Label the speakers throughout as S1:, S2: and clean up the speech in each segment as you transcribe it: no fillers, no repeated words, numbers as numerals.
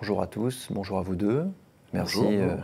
S1: Bonjour à tous, bonjour à vous deux. Merci
S2: Bonjour.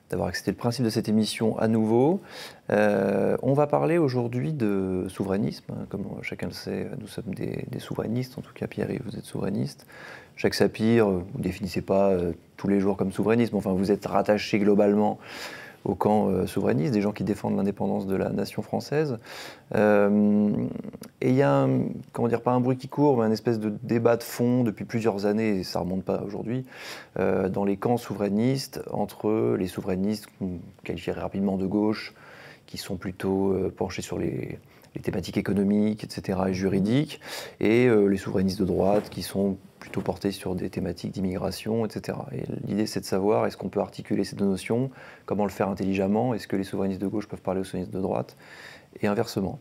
S1: d'avoir accepté le principe de cette émission à nouveau. On va parler aujourd'hui de souverainisme. Comme chacun le sait, nous sommes des souverainistes. En tout cas, Pierre-Yves, vous êtes souverainiste. Jacques Sapir, vous ne définissez pas tous les jours comme souverainisme. Enfin, vous êtes rattaché globalement au camp souverainiste, des gens qui défendent l'indépendance de la nation française. Et il y a, comment dire, pas un bruit qui court, mais un espèce de débat de fond depuis plusieurs années, et ça ne remonte pas aujourd'hui, dans les camps souverainistes, entre les souverainistes qu'on qualifierait rapidement de gauche, qui sont plutôt penchés sur les thématiques économiques, etc., et juridiques, et les souverainistes de droite, qui sont plutôt portés sur des thématiques d'immigration, etc. Et l'idée, c'est de savoir, est-ce qu'on peut articuler ces deux notions, comment le faire intelligemment, est-ce que les souverainistes de gauche peuvent parler aux souverainistes de droite, et inversement.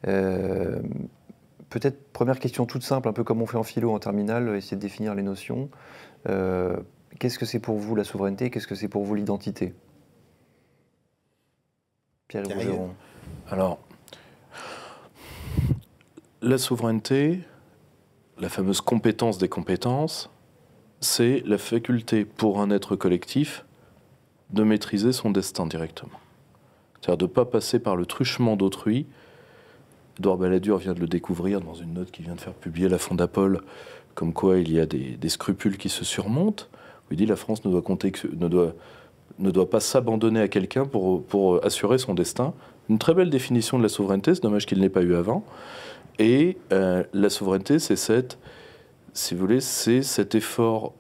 S1: Peut-être première question toute simple, un peu comme on fait en philo en terminale, essayer de définir les notions. Qu'est-ce que c'est pour vous la souveraineté? Qu'est-ce que c'est pour vous l'identité? Pierre Rougeron.
S2: Alors, la souveraineté, la fameuse compétence des compétences, c'est la faculté pour un être collectif de maîtriser son destin directement. C'est-à-dire de ne pas passer par le truchement d'autrui. Édouard Balladur vient de le découvrir dans une note qu'il vient de faire publier à la Fondapol, comme quoi il y a des scrupules qui se surmontent, où il dit la France ne doit pas s'abandonner à quelqu'un pour assurer son destin. Une très belle définition de la souveraineté, c'est dommage qu'il n'ait pas eu avant. Et la souveraineté, c'est si vous voulez, c'est cet effort,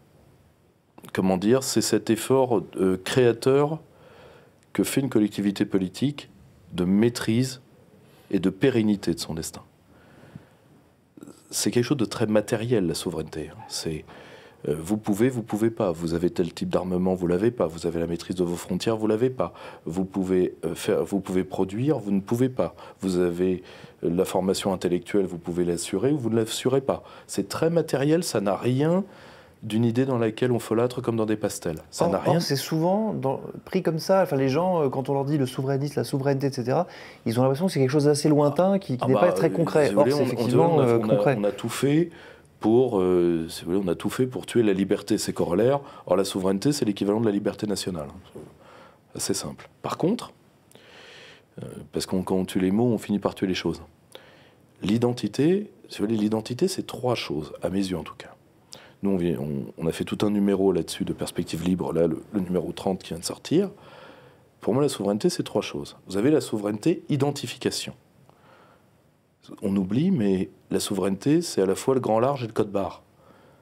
S2: comment dire, c'est cet effort créateur que fait une collectivité politique de maîtrise et de pérennité de son destin. C'est quelque chose de très matériel, la souveraineté. C'est vous pouvez pas. Vous avez tel type d'armement, vous l'avez pas. Vous avez la maîtrise de vos frontières, vous l'avez pas. Vous pouvez produire, vous ne pouvez pas. Vous avez la formation intellectuelle, vous pouvez l'assurer ou vous ne l'assurez pas. C'est très matériel, ça n'a rien d'une idée dans laquelle on folâtre comme dans des pastels. Ça n'a rien.
S1: C'est souvent pris comme ça. Enfin, les gens, quand on leur dit le souverainisme, la souveraineté, etc., ils ont l'impression que c'est quelque chose d'assez lointain qui n'est pas très concret. Or, c'est effectivement concret.
S2: On a tout fait pour, si vous voulez, on a tout fait pour tuer la liberté, ses corollaires. Or, la souveraineté, c'est l'équivalent de la liberté nationale. C'est simple. Par contre, parce que quand on tue les mots, on finit par tuer les choses. L'identité, si vous voulez, l'identité, c'est trois choses, à mes yeux en tout cas. Nous, on a fait tout un numéro là-dessus de Perspective Libre, là, le numéro 30 qui vient de sortir. Pour moi, la souveraineté, c'est trois choses. Vous avez la souveraineté identification. On oublie, mais la souveraineté, c'est à la fois le grand large et le code barre.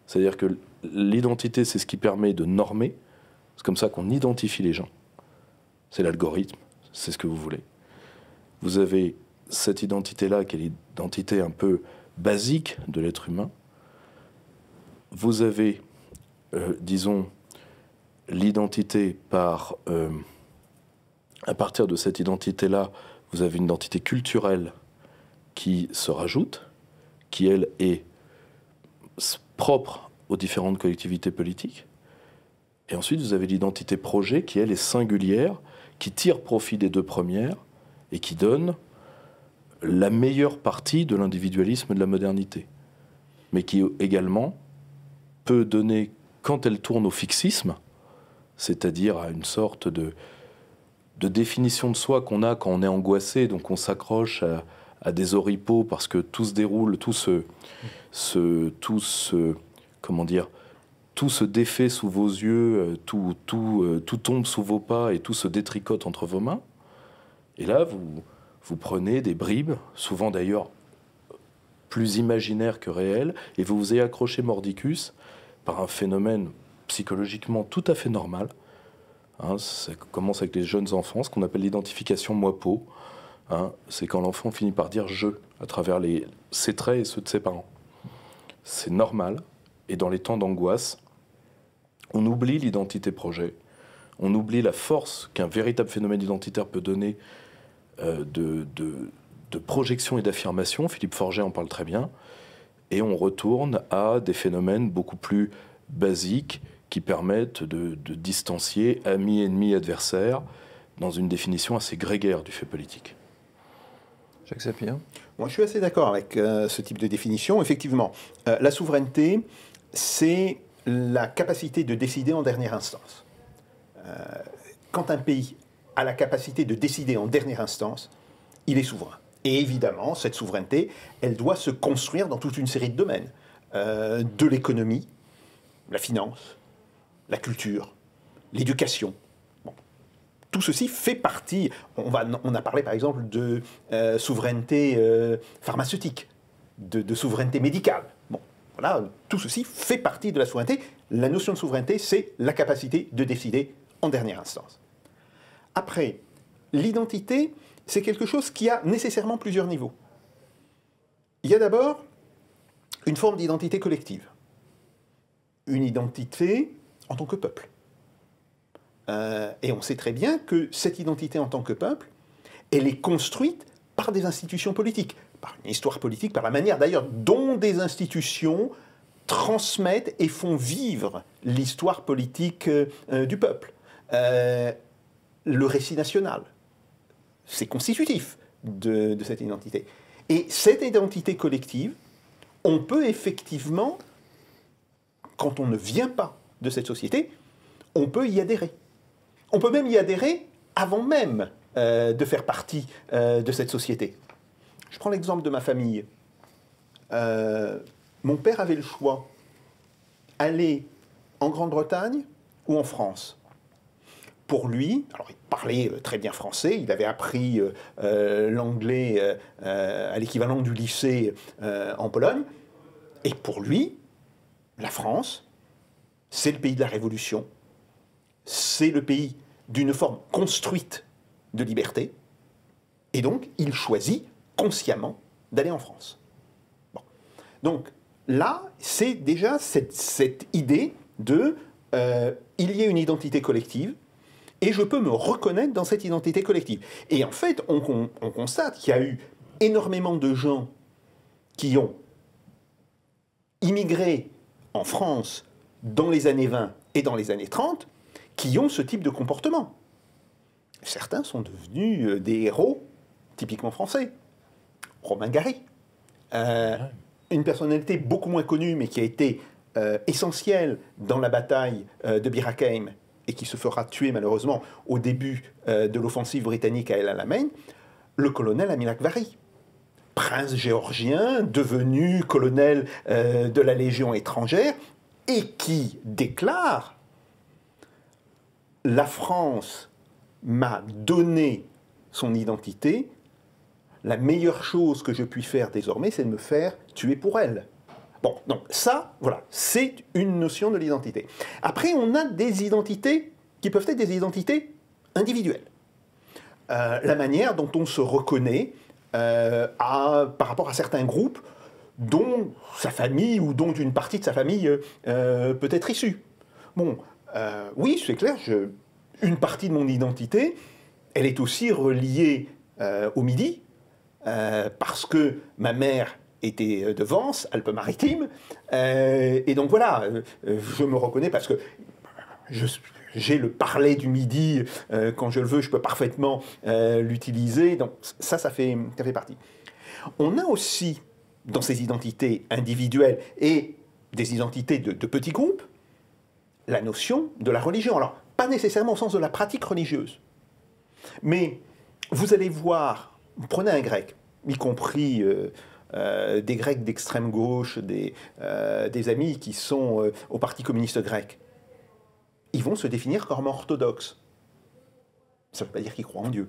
S2: C'est-à-dire que l'identité, c'est ce qui permet de normer. C'est comme ça qu'on identifie les gens. C'est l'algorithme, c'est ce que vous voulez. Vous avez cette identité-là, qui est l'identité un peu basique de l'être humain. Vous avez, disons, l'identité par... à partir de cette identité-là, vous avez une identité culturelle qui se rajoute, qui, elle, est propre aux différentes collectivités politiques. Et ensuite, vous avez l'identité projet, qui, elle, est singulière, qui tire profit des deux premières et qui donne la meilleure partie de l'individualisme et de la modernité. Mais qui, également, peut donner, quand elle tourne au fixisme, c'est-à-dire à une sorte de définition de soi qu'on a quand on est angoissé, donc on s'accroche à des oripeaux parce que tout se déroule, tout se défait sous vos yeux, tout tombe sous vos pas et tout se détricote entre vos mains. Et là, vous prenez des bribes, souvent d'ailleurs plus imaginaires que réelles, et vous vous y accrochez mordicus par un phénomène psychologiquement tout à fait normal. Ça commence avec les jeunes enfants, ce qu'on appelle l'identification moi-peau. C'est quand l'enfant finit par dire « je » à travers ses traits et ceux de ses parents. C'est normal, et dans les temps d'angoisse, on oublie l'identité projet, on oublie la force qu'un véritable phénomène identitaire peut donner de projection et d'affirmation. Philippe Forget en parle très bien. Et on retourne à des phénomènes beaucoup plus basiques qui permettent de distancier amis, ennemis, adversaires dans une définition assez grégaire du fait politique.
S1: Jacques Sapir.
S3: Moi, je suis assez d'accord avec ce type de définition. Effectivement, la souveraineté, c'est la capacité de décider en dernière instance. Quand un pays a la capacité de décider en dernière instance, il est souverain. Et évidemment, cette souveraineté, elle doit se construire dans toute une série de domaines. De l'économie, la finance, la culture, l'éducation. Bon. Tout ceci fait partie, on a parlé par exemple de souveraineté pharmaceutique, de souveraineté médicale. Bon, voilà, tout ceci fait partie de la souveraineté. La notion de souveraineté, c'est la capacité de décider en dernière instance. Après, l'identité, c'est quelque chose qui a nécessairement plusieurs niveaux. Il y a d'abord une forme d'identité collective. Une identité en tant que peuple. Et on sait très bien que cette identité en tant que peuple, elle est construite par des institutions politiques, par une histoire politique, par la manière d'ailleurs dont des institutions transmettent et font vivre l'histoire politique du peuple. Le récit national, c'est constitutif de cette identité. Et cette identité collective, on peut effectivement, quand on ne vient pas de cette société, on peut y adhérer. On peut même y adhérer avant même de faire partie de cette société. Je prends l'exemple de ma famille. Mon père avait le choix, aller en Grande-Bretagne ou en France. Pour lui, alors il parlait très bien français, il avait appris l'anglais à l'équivalent du lycée en Pologne, et pour lui, la France, c'est le pays de la Révolution, c'est le pays d'une forme construite de liberté, et donc il choisit consciemment d'aller en France. Bon. Donc là, c'est déjà cette idée de il y a une identité collective, et je peux me reconnaître dans cette identité collective. Et en fait, on constate qu'il y a eu énormément de gens qui ont immigré en France dans les années 20 et dans les années 30, qui ont ce type de comportement. Certains sont devenus des héros typiquement français. Romain Gary, une personnalité beaucoup moins connue, mais qui a été essentielle dans la bataille de Bir Hakeim, et qui se fera tuer malheureusement au début de l'offensive britannique à El Alamein, le colonel Amilcar Vary, prince géorgien, devenu colonel de la Légion étrangère, et qui déclare « La France m'a donné son identité, la meilleure chose que je puis faire désormais, c'est de me faire tuer pour elle ». Bon, donc ça, voilà, c'est une notion de l'identité. Après, on a des identités qui peuvent être des identités individuelles. La manière dont on se reconnaît par rapport à certains groupes dont sa famille ou dont une partie de sa famille peut être issue. Bon, oui, c'est clair, une partie de mon identité, elle est aussi reliée au Midi, parce que ma mère était de Vence, Alpes-Maritimes, et donc voilà, je me reconnais parce que j'ai le parler du Midi, quand je le veux, je peux parfaitement l'utiliser, donc ça fait partie. On a aussi, dans ces identités individuelles et des identités de petits groupes, la notion de la religion. Alors, pas nécessairement au sens de la pratique religieuse, mais vous allez voir, prenez un grec, y compris des Grecs d'extrême gauche, des amis qui sont au Parti communiste grec, ils vont se définir comme orthodoxes. Ça ne veut pas dire qu'ils croient en Dieu,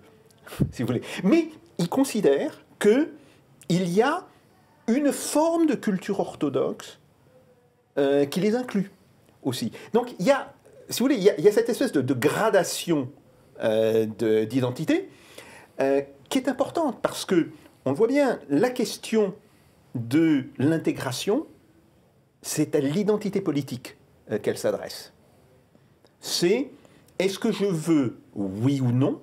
S3: si vous voulez. Mais ils considèrent qu'il y a une forme de culture orthodoxe qui les inclut aussi. Donc il y a, si vous voulez, il y a cette espèce de gradation d'identité qui est importante parce que, on le voit bien, la question de l'intégration, c'est à l'identité politique qu'elle s'adresse. C'est, est-ce que je veux, oui ou non,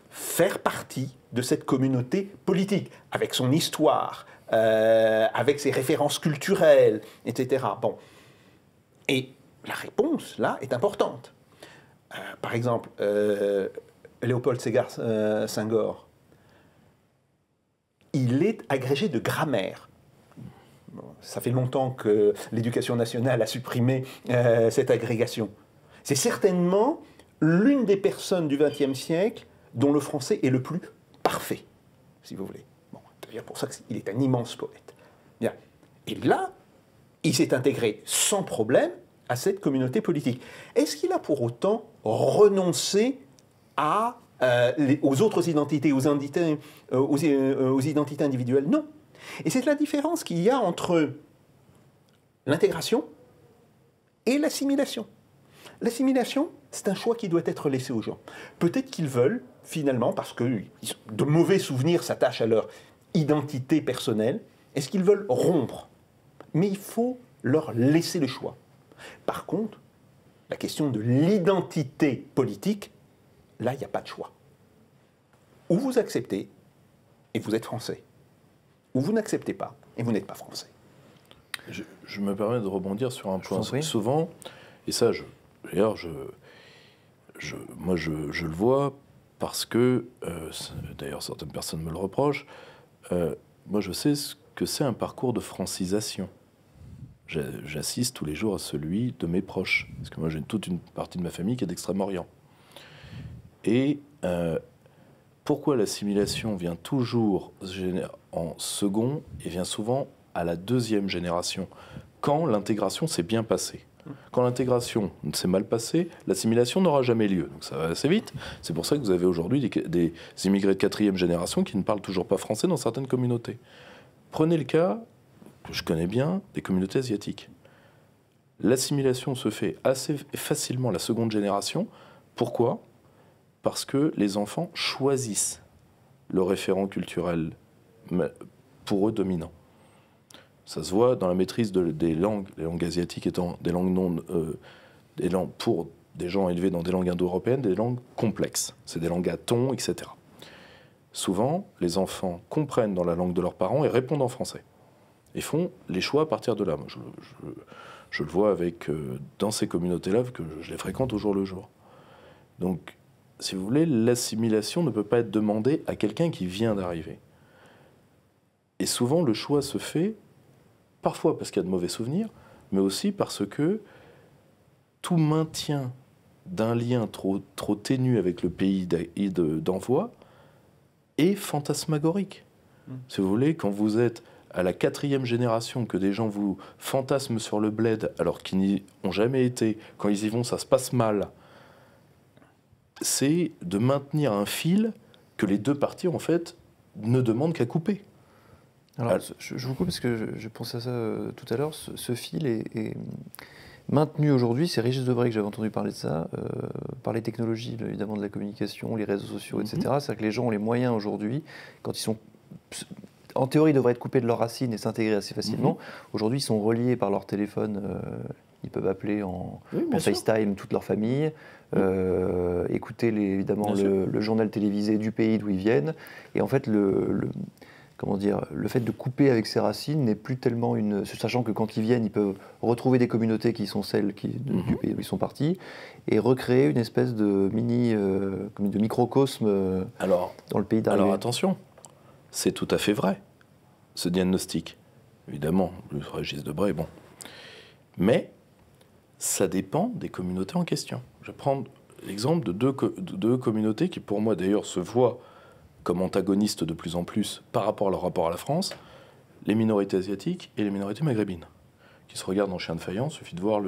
S3: faire partie de cette communauté politique, avec son histoire, avec ses références culturelles, etc. Bon. Et la réponse, là, est importante. Par exemple, Léopold Ségar Senghor, il est agrégé de grammaire. ça fait longtemps que l'Éducation nationale a supprimé cette agrégation. C'est certainement l'une des personnes du XXe siècle dont le français est le plus parfait, si vous voulez. Bon, c'est d'ailleurs pour ça qu'il est un immense poète. Bien. Et là, il s'est intégré sans problème à cette communauté politique. Est-ce qu'il a pour autant renoncé aux autres identités, aux identités individuelles? Non. Et c'est la différence qu'il y a entre l'intégration et l'assimilation. L'assimilation, c'est un choix qui doit être laissé aux gens. Peut-être qu'ils veulent, finalement, parce que de mauvais souvenirs s'attachent à leur identité personnelle, est-ce qu'ils veulent rompre? Mais il faut leur laisser le choix. Par contre, la question de l'identité politique, là, il n'y a pas de choix. Ou vous acceptez, et vous êtes français. Ou vous n'acceptez pas, et vous n'êtes pas français.
S2: Je me permets de rebondir sur un point. Souvent, et ça, moi, je le vois parce que, d'ailleurs, certaines personnes me le reprochent, moi, je sais ce que c'est un parcours de francisation. J'assiste tous les jours à celui de mes proches, parce que moi, j'ai toute une partie de ma famille qui est d'Extrême-Orient. Et pourquoi l'assimilation vient toujours en second et vient souvent à la deuxième génération, quand l'intégration s'est bien passée? Quand l'intégration s'est mal passée, l'assimilation n'aura jamais lieu. Donc ça va assez vite. C'est pour ça que vous avez aujourd'hui des immigrés de quatrième génération qui ne parlent toujours pas français dans certaines communautés. Prenez le cas, que je connais bien, des communautés asiatiques. L'assimilation se fait assez facilement la seconde génération. Pourquoi? Parce que les enfants choisissent le référent culturel pour eux dominant. Ça se voit dans la maîtrise des langues, les langues asiatiques étant des langues pour des gens élevés dans des langues indo-européennes, des langues complexes. C'est des langues à ton, etc. Souvent, les enfants comprennent dans la langue de leurs parents et répondent en français. Et font les choix à partir de là. Moi, je le vois dans ces communautés-là, que je les fréquente au jour le jour. Donc, si vous voulez, l'assimilation ne peut pas être demandée à quelqu'un qui vient d'arriver. Et souvent, le choix se fait parfois parce qu'il y a de mauvais souvenirs, mais aussi parce que tout maintien d'un lien trop ténu avec le pays d'envoi est fantasmagorique. Si vous voulez, quand vous êtes à la quatrième génération, que des gens vous fantasment sur le bled alors qu'ils n'y ont jamais été, quand ils y vont, ça se passe mal, c'est de maintenir un fil que les deux parties, en fait, ne demandent qu'à couper.
S1: Alors, je vous coupe parce que je pensais à ça tout à l'heure. Ce fil est maintenu aujourd'hui. C'est Régis Debray que j'avais entendu parler de ça, par les technologies, évidemment, de la communication, les réseaux sociaux, etc. C'est-à-dire que les gens ont les moyens aujourd'hui, quand ils sont, en théorie, devraient être coupés de leurs racines et s'intégrer assez facilement. Aujourd'hui, ils sont reliés par leur téléphone. Ils peuvent appeler en FaceTime toute leur famille, écouter évidemment le journal télévisé du pays d'où ils viennent. Et en fait, le fait de couper avec ses racines n'est plus tellement sachant que quand ils viennent, ils peuvent retrouver des communautés qui sont celles du pays où ils sont partis, et recréer une espèce de de microcosme dans le pays d'arrivée.
S2: Alors attention, c'est tout à fait vrai, ce diagnostic. Évidemment, le Régis Debray, bon. Mais ça dépend des communautés en question. Je vais prendre l'exemple de deux communautés qui, pour moi, d'ailleurs, se voient comme antagonistes de plus en plus par rapport à leur rapport à la France, les minorités asiatiques et les minorités maghrébines, qui se regardent en chien de faïence. Il suffit de voir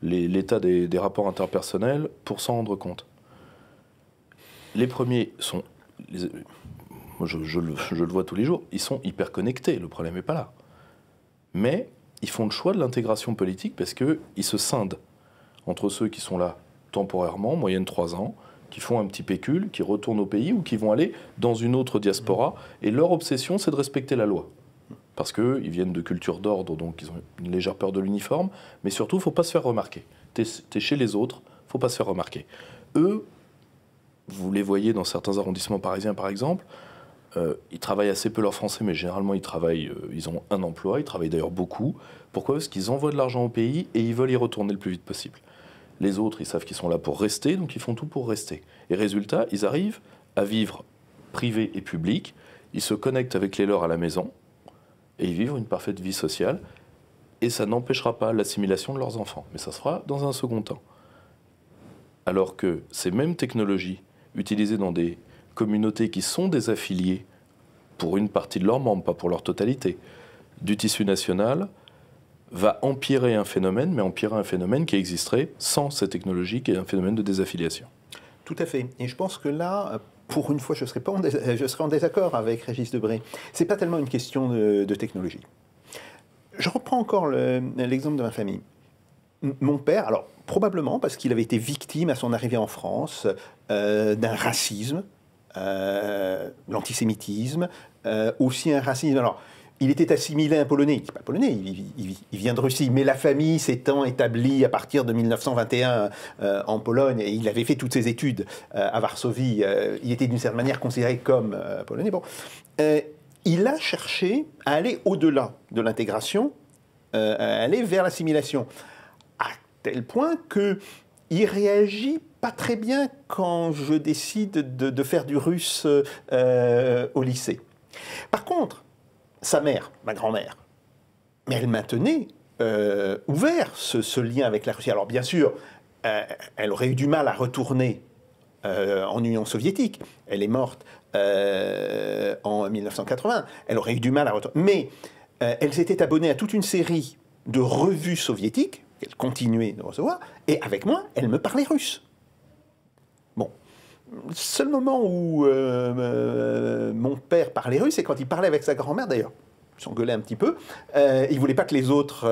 S2: l'état des rapports interpersonnels pour s'en rendre compte. Les premiers sont... moi, je le vois tous les jours, ils sont hyper connectés, le problème n'est pas là. Mais ils font le choix de l'intégration politique parce qu'ils se scindent entre ceux qui sont là temporairement, moyenne 3 ans, qui font un petit pécule, qui retournent au pays ou qui vont aller dans une autre diaspora. Et leur obsession, c'est de respecter la loi. Parce qu'ils viennent de cultures d'ordre, donc ils ont une légère peur de l'uniforme. Mais surtout, il ne faut pas se faire remarquer. T'es chez les autres, il ne faut pas se faire remarquer. Eux, vous les voyez dans certains arrondissements parisiens, par exemple, ils travaillent assez peu leur français, mais généralement, ils ont un emploi, ils travaillent d'ailleurs beaucoup. Pourquoi? Parce qu'ils envoient de l'argent au pays et ils veulent y retourner le plus vite possible. Les autres, ils savent qu'ils sont là pour rester, donc ils font tout pour rester. Et résultat, ils arrivent à vivre privé et public, ils se connectent avec les leurs à la maison, et y vivre une parfaite vie sociale. Et ça n'empêchera pas l'assimilation de leurs enfants. Mais ça se fera dans un second temps. Alors que ces mêmes technologies utilisées dans des communautés qui sont des affiliés pour une partie de leurs membres, pas pour leur totalité, du tissu national, va empirer un phénomène, mais empirer un phénomène qui existerait sans ces technologies, qui est un phénomène de désaffiliation.
S3: Tout à fait. Et je pense que là, pour une fois, je serai en désaccord avec Régis Debray. Ce n'est pas tellement une question de technologie. Je reprends encore l'exemple de ma famille. Mon père, alors probablement parce qu'il avait été victime à son arrivée en France d'un racisme, l'antisémitisme, aussi un racisme. Alors, il était assimilé à un Polonais. Il n'est pas polonais, il vient de Russie. Mais la famille s'étant établie à partir de 1921 en Pologne, et il avait fait toutes ses études à Varsovie, il était d'une certaine manière considéré comme polonais. Bon. Il a cherché à aller au-delà de l'intégration, à aller vers l'assimilation, à tel point qu'il réagit pas très bien quand je décide de faire du russe au lycée. Par contre, sa mère, ma grand-mère, mais elle maintenait ouvert ce lien avec la Russie. Alors bien sûr, elle aurait eu du mal à retourner en Union soviétique. Elle est morte en 1980. Elle aurait eu du mal à retourner. Mais elle s'était abonnée à toute une série de revues soviétiques qu'elle continuait de recevoir. Et avec moi, elle me parlait russe. Bon. Le seul moment où mon père parlait russe, c'est quand il parlait avec sa grand-mère, d'ailleurs. Il s'engueulait un petit peu. Il ne voulait pas que les autres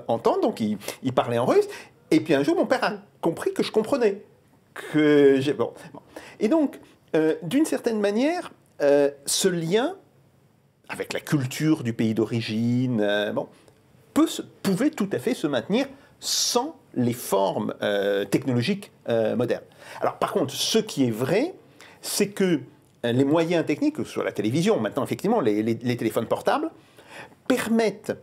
S3: entendent, donc il parlait en russe. Et puis un jour, mon père a compris que je comprenais. Bon. Et donc, d'une certaine manière, ce lien avec la culture du pays d'origine pouvait tout à fait se maintenir sans les formes technologiques modernes. Alors par contre, ce qui est vrai, c'est que les moyens techniques, que ce soit la télévision, maintenant effectivement les téléphones portables, permettent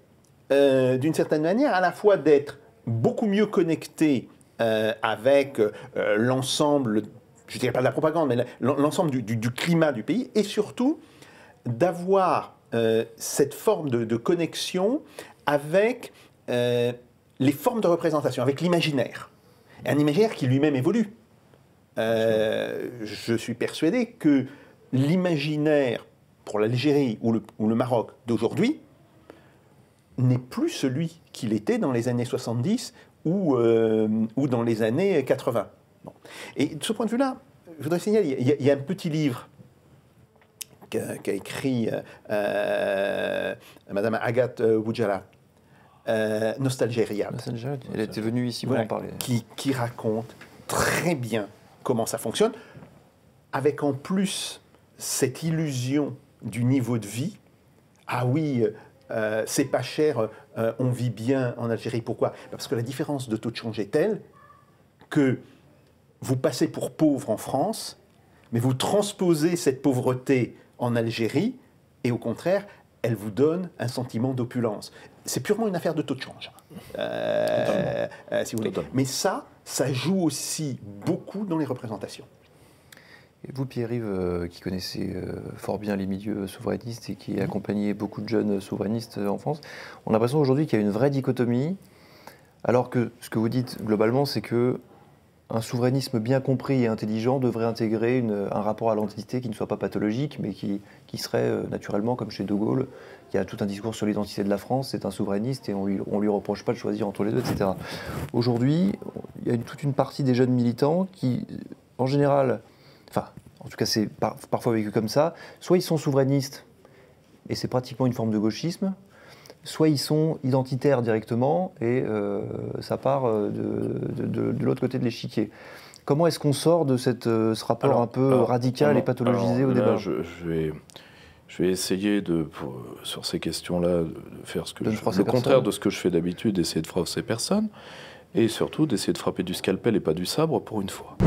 S3: d'une certaine manière à la fois d'être beaucoup mieux connectés avec l'ensemble, je ne dirais pas de la propagande, mais l'ensemble du climat du pays, et surtout d'avoir cette forme de connexion avec les formes de représentation, avec l'imaginaire. Un imaginaire qui lui-même évolue. Je suis persuadé que l'imaginaire pour l'Algérie ou le Maroc d'aujourd'hui n'est plus celui qu'il était dans les années 70 ou dans les années 80. Bon. Et de ce point de vue-là, je voudrais signaler, il y a un petit livre qu'a écrit Madame Agathe Boudjala, Nostalgériade.
S1: Elle était venue ici pour en parler.
S3: Qui raconte très bien comment ça fonctionne, avec en plus cette illusion du niveau de vie. Ah oui, c'est pas cher, on vit bien en Algérie. Pourquoi? Parce que la différence de taux de change est telle que vous passez pour pauvre en France, mais vous transposez cette pauvreté en Algérie, et au contraire, elle vous donne un sentiment d'opulence. C'est purement une affaire de taux de change, si vous voulez. Mais ça joue aussi beaucoup dans les représentations.
S1: Et vous, Pierre-Yves, qui connaissez fort bien les milieux souverainistes et qui accompagnez beaucoup de jeunes souverainistes en France, on a l'impression aujourd'hui qu'il y a une vraie dichotomie, alors que ce que vous dites globalement, c'est que un souverainisme bien compris et intelligent devrait intégrer un rapport à l'identité qui ne soit pas pathologique, mais qui serait naturellement, comme chez De Gaulle, il y a tout un discours sur l'identité de la France, c'est un souverainiste et on lui reproche pas de choisir entre les deux, etc. Aujourd'hui, il y a toute une partie des jeunes militants qui, en général, enfin, en tout cas c'est parfois vécu comme ça, soit ils sont souverainistes, et c'est pratiquement une forme de gauchisme, soit ils sont identitaires directement, et ça part de l'autre côté de l'échiquier. Comment est-ce qu'on sort de ce rapport un peu radical et pathologisé au débat?
S2: Je vais essayer sur ces questions-là de faire le contraire de ce que je fais d'habitude, d'essayer de froisser personne, et surtout d'essayer de frapper du scalpel et pas du sabre pour une fois.